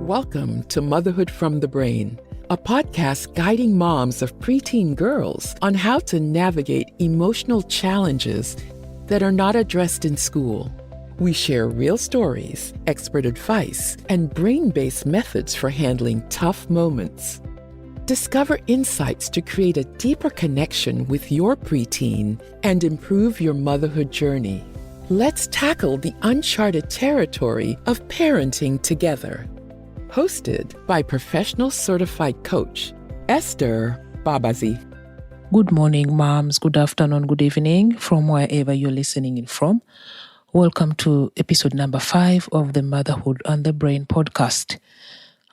Welcome to Motherhood from the Brain, a podcast guiding moms of preteen girls on how to navigate emotional challenges that are not addressed in school. We share real stories, expert advice, and brain-based methods for handling tough moments. Discover insights to create a deeper connection with your preteen and improve your motherhood journey. Let's tackle the uncharted territory of parenting together. Hosted by professional certified coach, Esther Babazi. Good morning, moms. Good afternoon, good evening, from wherever you're listening in from. Welcome to episode number 5 of the Motherhood and the Brain podcast.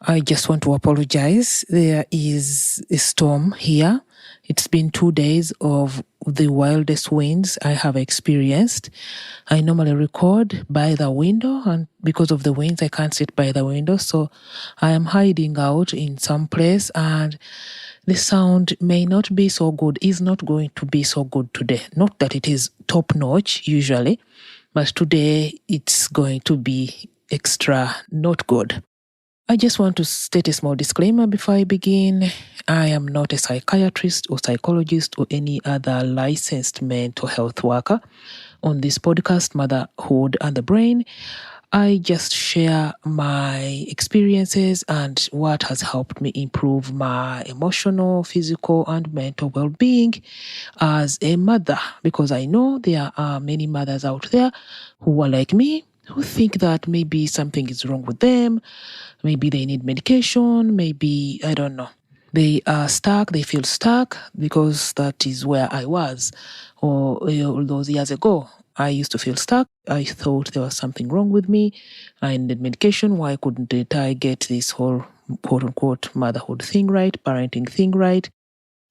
I just want to apologize. There is a storm here. It's been 2 days of the wildest winds I have experienced. I normally record by the window, and because of the winds, I can't sit by the window. So I am hiding out in some place, and the sound may not be so good, is not going to be so good today. Not that it is top notch usually, but today it's going to be extra not good. I just want to state a small disclaimer before I begin. I am not a psychiatrist or psychologist or any other licensed mental health worker. On this podcast, Motherhood and the Brain, I just share my experiences and what has helped me improve my emotional, physical, and mental well-being as a mother. Because I know there are many mothers out there who are like me, who think that maybe something is wrong with them, maybe they need medication, maybe, I don't know. They are stuck, they feel stuck, because that is where I was. Or all those years ago, I used to feel stuck. I thought there was something wrong with me. I needed medication. Why couldn't I get this whole quote-unquote motherhood thing right, parenting thing right?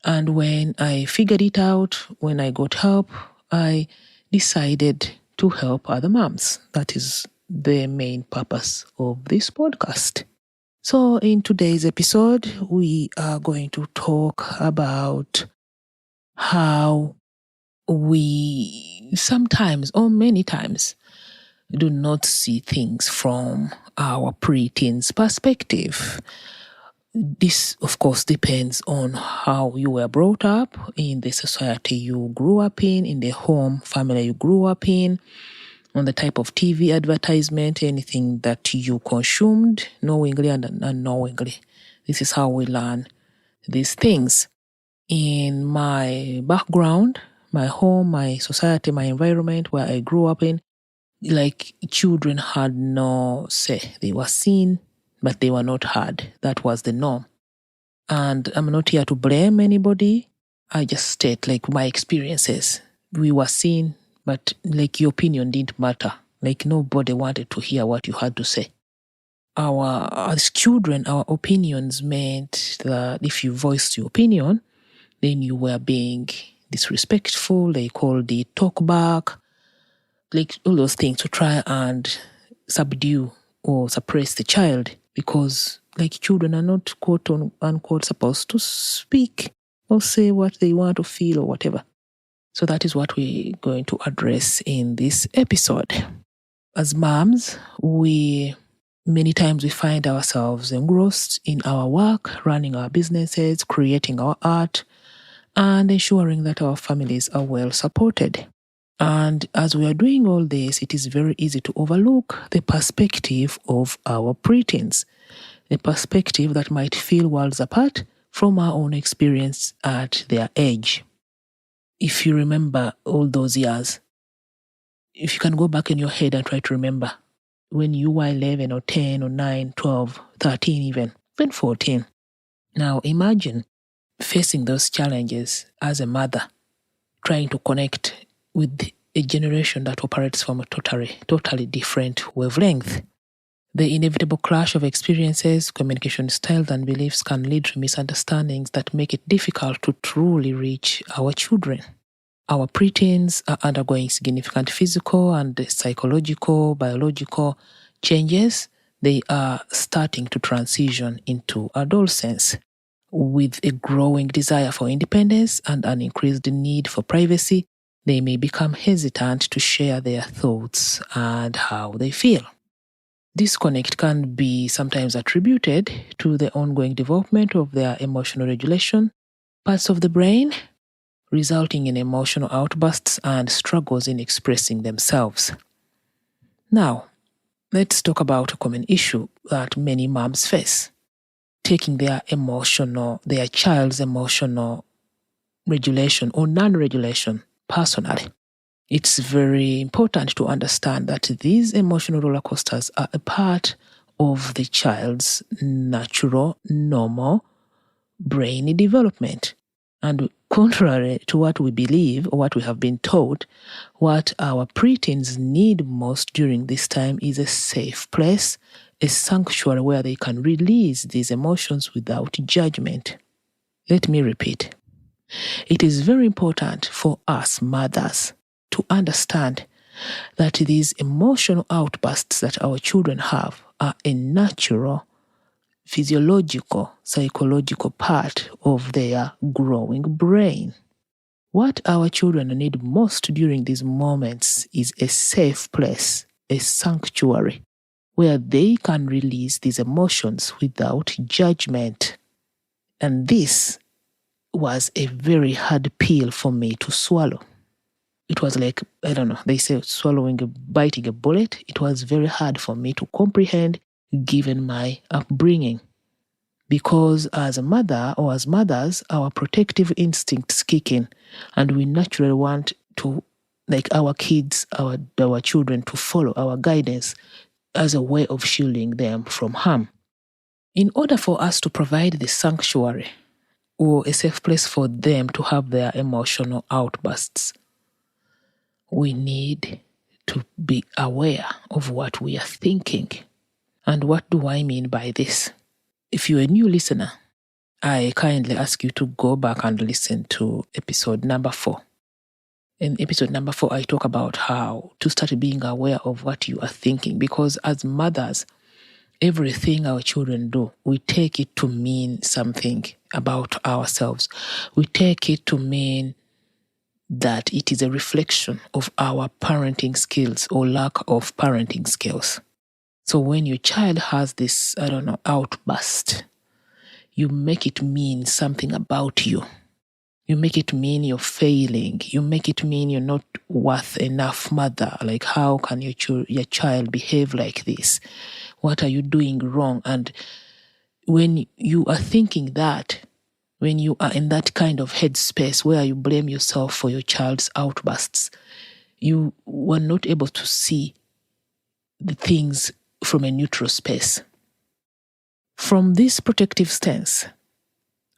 And when I figured it out, when I got help, I decided to help other moms. That is the main purpose of this podcast. So in today's episode, we are going to talk about how we sometimes or many times do not see things from our preteens' perspective. This, of course, depends on how you were brought up, in the society you grew up in the home, family you grew up in, on the type of TV advertisement, anything that you consumed, knowingly and unknowingly. This is how we learn these things. In my background, my home, my society, my environment where I grew up in, like, children had no say. They were seen, but they were not heard. That was the norm. And I'm not here to blame anybody. I just state, like, my experiences. We were seen, but, like, your opinion didn't matter. Like, nobody wanted to hear what you had to say. As children, our opinions meant that if you voiced your opinion, then you were being disrespectful. They called it talk back, like all those things to try and subdue or suppress the child, because, like, children are not quote unquote supposed to speak or say what they want to feel or whatever. So that is what we're going to address in this episode. As moms, many times we find ourselves engrossed in our work, running our businesses, creating our art, and ensuring that our families are well supported. And as we are doing all this, it is very easy to overlook the perspective of our preteens, a perspective that might feel worlds apart from our own experience at their age. If you remember all those years, if you can go back in your head and try to remember when you were 11 or 10 or 9, 12, 13 even 14. Now imagine facing those challenges as a mother, trying to connect with a generation that operates from a totally different wavelength. The inevitable clash of experiences, communication styles, and beliefs can lead to misunderstandings that make it difficult to truly reach our children. Our preteens are undergoing significant physical and psychological, biological changes. They are starting to transition into adolescence. With a growing desire for independence and an increased need for privacy, they may become hesitant to share their thoughts and how they feel. Disconnect can be sometimes attributed to the ongoing development of their emotional regulation parts of the brain, resulting in emotional outbursts and struggles in expressing themselves. Now, let's talk about a common issue that many moms face: taking their child's emotional regulation or non-regulation personally. It's very important to understand that these emotional roller coasters are a part of the child's natural, normal brain development. And contrary to what we believe or what we have been taught, what our preteens need most during this time is a safe place, a sanctuary where they can release these emotions without judgment. Let me repeat. It is very important for us mothers to understand that these emotional outbursts that our children have are a natural, physiological, psychological part of their growing brain. What our children need most during these moments is a safe place, a sanctuary, where they can release these emotions without judgment. And this was a very hard pill for me to swallow. It was like, they say biting a bullet. It was very hard for me to comprehend given my upbringing. Because as a mother or as mothers, our protective instincts kick in, and we naturally want to, like our kids, our children, to follow our guidance as a way of shielding them from harm. In order for us to provide the sanctuary or a safe place for them to have their emotional outbursts, we need to be aware of what we are thinking. And what do I mean by this? If you're a new listener, I kindly ask you to go back and listen to episode number 4. In episode number 4, I talk about how to start being aware of what you are thinking, because as mothers, everything our children do, we take it to mean something about ourselves. We take it to mean that it is a reflection of our parenting skills or lack of parenting skills. So when your child has this, outburst, you make it mean something about you. You make it mean you're failing. You make it mean you're not worth enough mother. Like, how can your child behave like this? What are you doing wrong? And when you are thinking that, when you are in that kind of headspace where you blame yourself for your child's outbursts, you were not able to see the things from a neutral space. From this protective stance,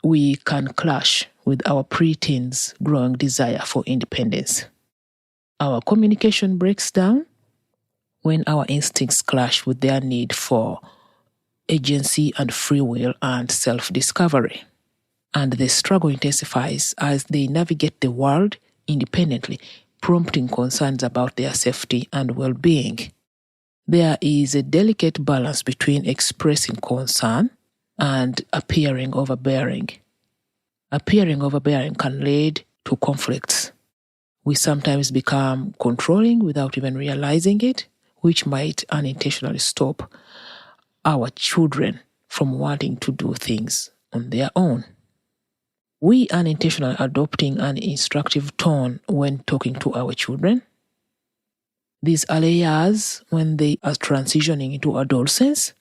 we can clash with our preteens' growing desire for independence. Our communication breaks down when our instincts clash with their need for agency and free will and self-discovery. And the struggle intensifies as they navigate the world independently, prompting concerns about their safety and well-being. There is a delicate balance between expressing concern and appearing overbearing. Appearing overbearing can lead to conflicts. We sometimes become controlling without even realizing it, which might unintentionally stop our children from wanting to do things on their own. We unintentionally adopting an instructive tone when talking to our children. These early years, when they are transitioning into adolescence,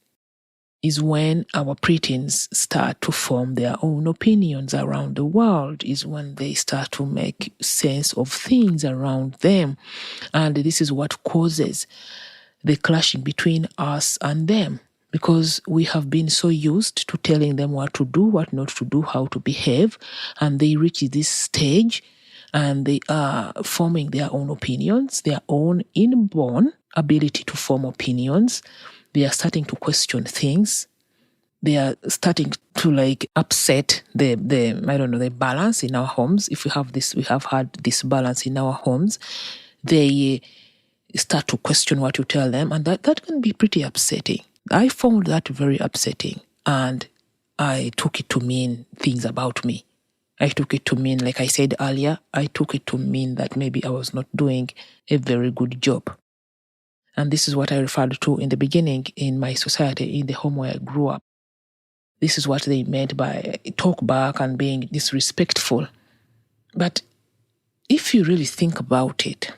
is when our preteens start to form their own opinions around the world, is when they start to make sense of things around them. And this is what causes the clashing between us and them, because we have been so used to telling them what to do, what not to do, how to behave, and they reach this stage and they are forming their own opinions, their own inborn ability to form opinions. They are starting to question things. They are starting to upset the balance in our homes. If we have had this balance in our homes, they start to question what you tell them, and that can be pretty upsetting. I found that very upsetting, and I took it to mean things about me. I took it to mean, like I said earlier, I took it to mean that maybe I was not doing a very good job. And this is what I referred to in the beginning in my society, in the home where I grew up. This is what they meant by talk back and being disrespectful. But if you really think about it,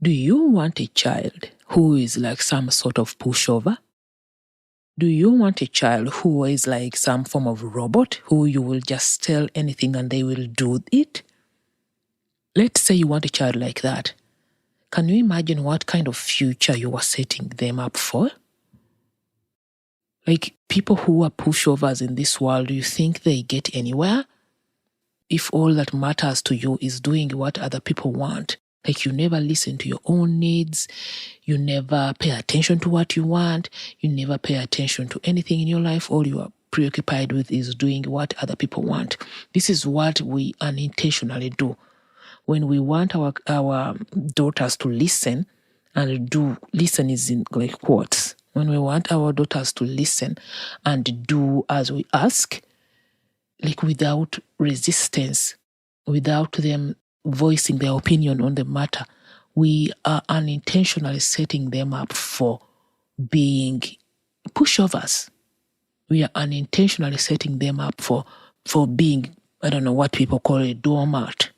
do you want a child who is like some sort of pushover? Do you want a child who is like some form of robot who you will just tell anything and they will do it? Let's say you want a child like that. Can you imagine what kind of future you are setting them up for? Like, people who are pushovers in this world, do you think they get anywhere? If all that matters to you is doing what other people want, like you never listen to your own needs, you never pay attention to what you want, you never pay attention to anything in your life, all you are preoccupied with is doing what other people want. This is what we unintentionally do. When we want our daughters to listen, and do, listen is in like quotes, when we want our daughters to listen and do as we ask, like without resistance, without them voicing their opinion on the matter, we are unintentionally setting them up for being pushovers. We are unintentionally setting them up for being, I don't know, what people call a doormat,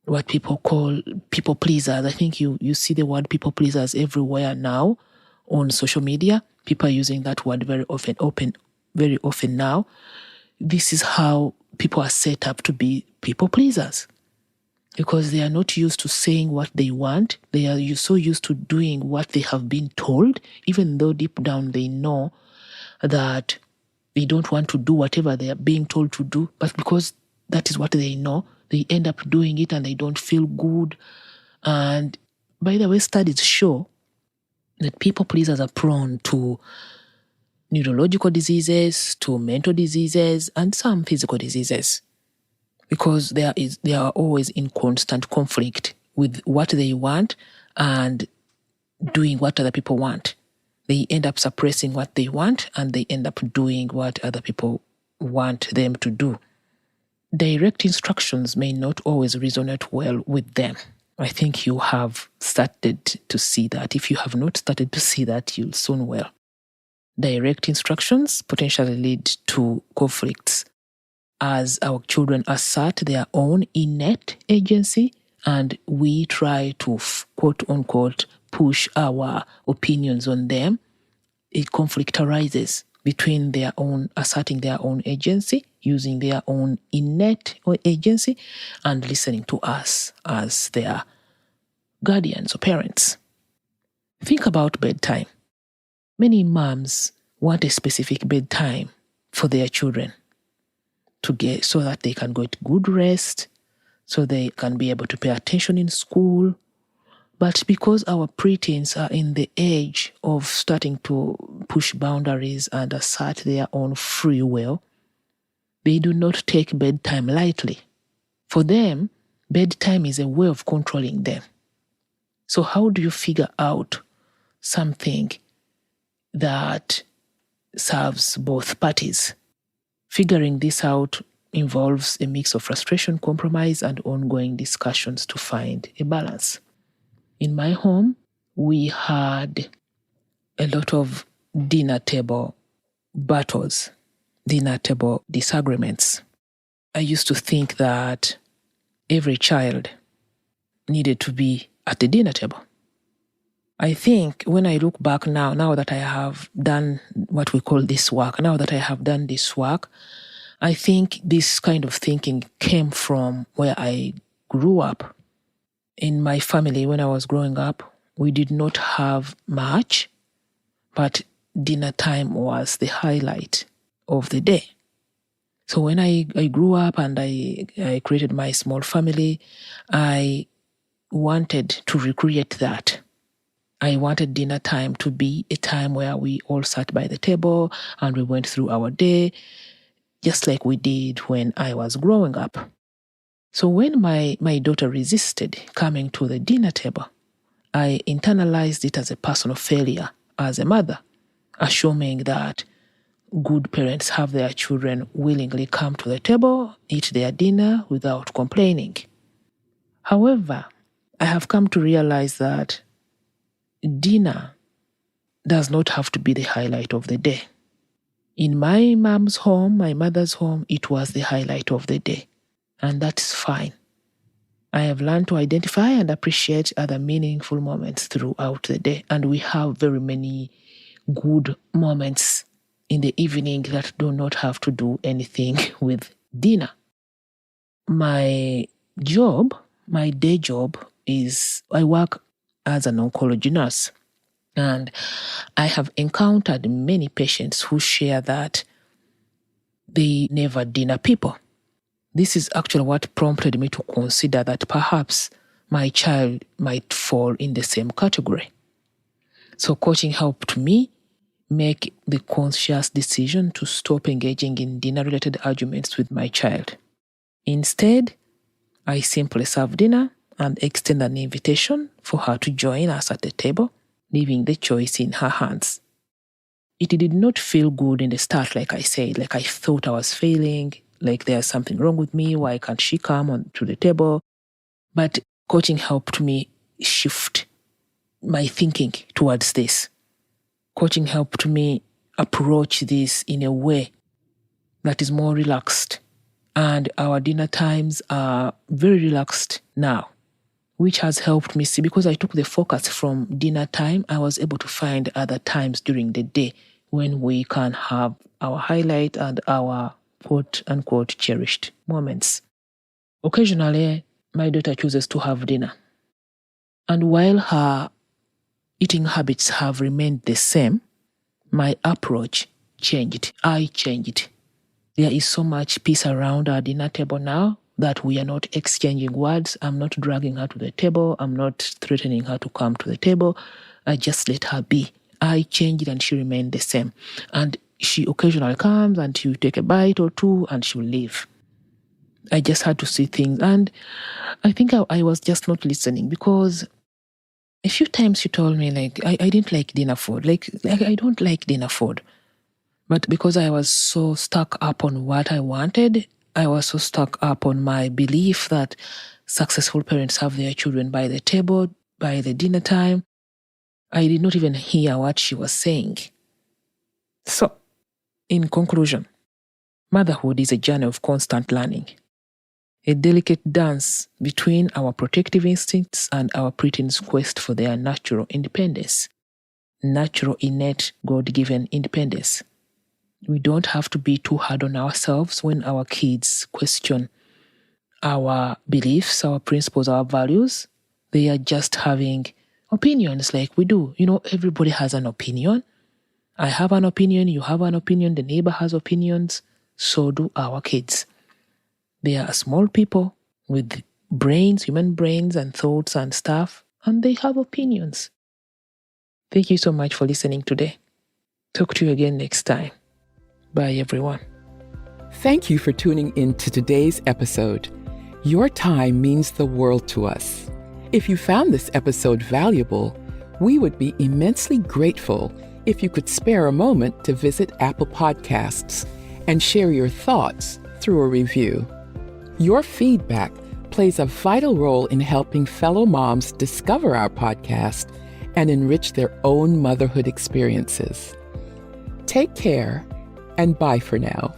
what people call people pleasers. I think you see the word people pleasers everywhere now on social media. People are using that word very often now. This is how people are set up to be people pleasers, because they are not used to saying what they want. They are so used to doing what they have been told, even though deep down they know that they don't want to do whatever they are being told to do. But because that is what they know, they end up doing it and they don't feel good. And by the way, studies show that people pleasers are prone to neurological diseases, to mental diseases, and some physical diseases, because they are always in constant conflict with what they want and doing what other people want. They end up suppressing what they want and they end up doing what other people want them to do. Direct instructions may not always resonate well with them. I think you have started to see that. If you have not started to see that, you'll soon will. Direct instructions potentially lead to conflicts as our children assert their own innate agency and we try to quote unquote push our opinions on them. A conflict arises between their own asserting their own agency, using their own innate agency, and listening to us as their guardians or parents. Think about bedtime. Many moms want a specific bedtime for their children to get so that they can get good rest, so they can be able to pay attention in school. But because our preteens are in the age of starting to push boundaries and assert their own free will, they do not take bedtime lightly. For them, bedtime is a way of controlling them. So how do you figure out something that serves both parties? Figuring this out involves a mix of frustration, compromise, and ongoing discussions to find a balance. In my home, we had a lot of dinner table battles, dinner table disagreements. I used to think that every child needed to be at the dinner table. I think when I look back now that I have done what we call this work, I think this kind of thinking came from where I grew up. In my family, when I was growing up, we did not have much, but dinner time was the highlight of the day. So when I grew up and I created my small family, I wanted to recreate that. I wanted dinner time to be a time where we all sat by the table and we went through our day, just like we did when I was growing up. So when my daughter resisted coming to the dinner table, I internalized it as a personal failure as a mother, assuming that good parents have their children willingly come to the table, eat their dinner without complaining. However, I have come to realize that dinner does not have to be the highlight of the day. In my mom's home, my mother's home, it was the highlight of the day. And that's fine. I have learned to identify and appreciate other meaningful moments throughout the day. And we have very many good moments in the evening that do not have to do anything with dinner. My day job is I work as an oncology nurse. And I have encountered many patients who share that they never dinner people. This is actually what prompted me to consider that perhaps my child might fall in the same category. So coaching helped me make the conscious decision to stop engaging in dinner-related arguments with my child. Instead, I simply serve dinner and extend an invitation for her to join us at the table, leaving the choice in her hands. It did not feel good in the start, like I said, like I thought I was failing, like there's something wrong with me, why can't she come on to the table? But coaching helped me shift my thinking towards this. Coaching helped me approach this in a way that is more relaxed. And our dinner times are very relaxed now, which has helped me see, because I took the focus from dinner time, I was able to find other times during the day when we can have our highlight and our quote-unquote cherished moments. Occasionally, my daughter chooses to have dinner. And while her eating habits have remained the same, my approach changed. I changed. There is so much peace around our dinner table now that we are not exchanging words. I'm not dragging her to the table. I'm not threatening her to come to the table. I just let her be. I changed and she remained the same. And she occasionally comes and she'll take a bite or two and she'll leave. I just had to see things. And I think I was just not listening, because a few times she told me, like, I didn't like dinner food. Like I don't like dinner food. But because I was so stuck up on what I wanted, I was so stuck up on my belief that successful parents have their children by the table, by the dinner time, I did not even hear what she was saying. So, in conclusion, motherhood is a journey of constant learning, a delicate dance between our protective instincts and our preteens' quest for their natural independence, natural, innate, God-given independence. We don't have to be too hard on ourselves when our kids question our beliefs, our principles, our values. They are just having opinions like we do. Everybody has an opinion. I have an opinion, you have an opinion, the neighbor has opinions, so do our kids. They are small people with brains, human brains and thoughts and stuff, and they have opinions. Thank you so much for listening today. Talk to you again next time. Bye, everyone. Thank you for tuning in to today's episode. Your time means the world to us. If you found this episode valuable, we would be immensely grateful if you could spare a moment to visit Apple Podcasts and share your thoughts through a review. Your feedback plays a vital role in helping fellow moms discover our podcast and enrich their own motherhood experiences. Take care, and bye for now.